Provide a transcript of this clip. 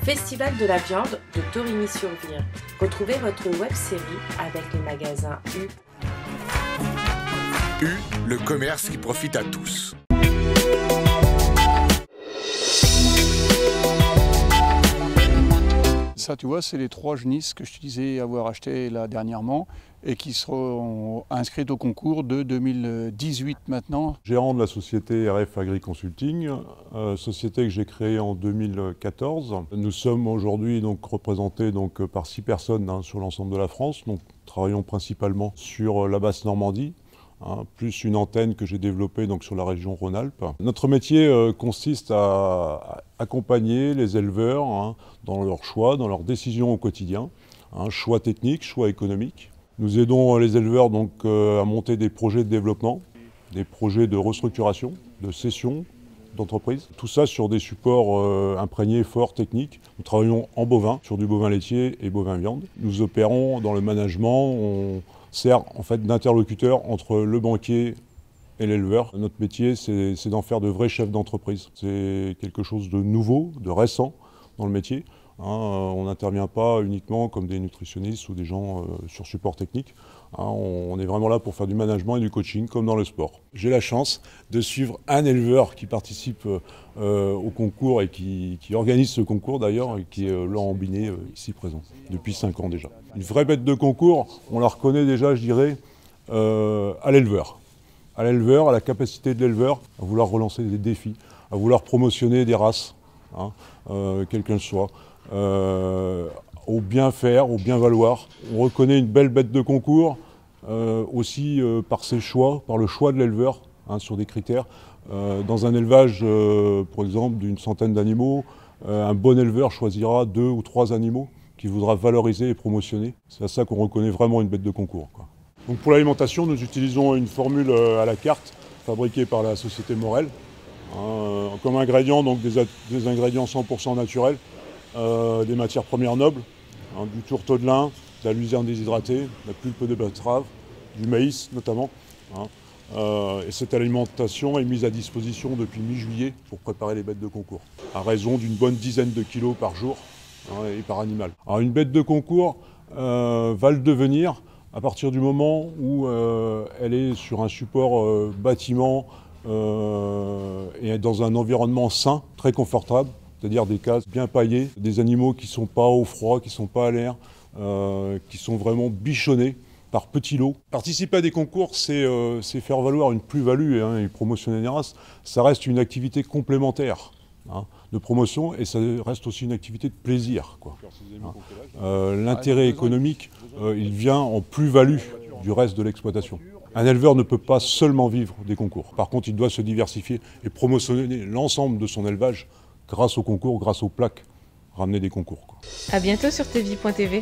Festival de la viande de Torigny-sur-Vire. Retrouvez votre web-série avec les magasins U. U, le commerce qui profite à tous. Ça, tu vois, c'est les 3 genisses que je te disais avoir achetées là dernièrement et qui seront inscrites au concours de 2018 maintenant. Gérant de la société RF Agri Consulting, société que j'ai créée en 2014. Nous sommes aujourd'hui donc représentés par 6 personnes sur l'ensemble de la France. Donc, travaillons principalement sur la basse Normandie. Plus une antenne que j'ai développée sur la région Rhône-Alpes. Notre métier consiste à accompagner les éleveurs dans leurs choix, dans leurs décisions au quotidien, choix techniques, choix économiques. Nous aidons les éleveurs à monter des projets de développement, des projets de restructuration, de cession d'entreprise. Tout ça sur des supports imprégnés, forts, techniques. Nous travaillons en bovin, sur du bovin laitier et bovin viande. Nous opérons dans le management. On sert en fait d'interlocuteur entre le banquier et l'éleveur. Notre métier, c'est d'en faire de vrais chefs d'entreprise. C'est quelque chose de nouveau, de récent dans le métier. On n'intervient pas uniquement comme des nutritionnistes ou des gens sur support technique. On est vraiment là pour faire du management et du coaching, comme dans le sport. J'ai la chance de suivre un éleveur qui participe au concours et qui organise ce concours d'ailleurs, et qui est Laurent Binet, ici présent, depuis 5 ans déjà. Une vraie bête de concours, on la reconnaît déjà, je dirais, à l'éleveur. À l'éleveur, à la capacité de l'éleveur à vouloir relancer des défis, à vouloir promotionner des races, quelles qu'elles soient. Au bien faire, au bien valoir. On reconnaît une belle bête de concours aussi par ses choix, par le choix de l'éleveur sur des critères. Dans un élevage, par exemple, d'une centaine d'animaux, un bon éleveur choisira 2 ou 3 animaux qu'il voudra valoriser et promotionner. C'est à ça qu'on reconnaît vraiment une bête de concours, quoi. Donc pour l'alimentation, nous utilisons une formule à la carte fabriquée par la société Morel. Comme ingrédients, des ingrédients 100% naturels. Des matières premières nobles, du tourteau de lin, de la luzerne déshydratée, de la pulpe de betterave, du maïs notamment. Et cette alimentation est mise à disposition depuis mi-juillet pour préparer les bêtes de concours, à raison d'une bonne dizaine de kilos par jour et par animal. Alors une bête de concours va le devenir à partir du moment où elle est sur un support bâtiment et dans un environnement sain, très confortable. C'est-à-dire des cases bien paillées, des animaux qui ne sont pas au froid, qui ne sont pas à l'air, qui sont vraiment bichonnés par petits lots. Participer à des concours, c'est faire valoir une plus-value et promotionner des races. Ça reste une activité complémentaire de promotion et ça reste aussi une activité de plaisir, quoi. L'intérêt économique, il vient en plus-value du reste de l'exploitation. Un éleveur ne peut pas seulement vivre des concours. Par contre, il doit se diversifier et promotionner l'ensemble de son élevage grâce aux concours, grâce aux plaques, ramener des concours, quoi. À bientôt sur tvie.tv.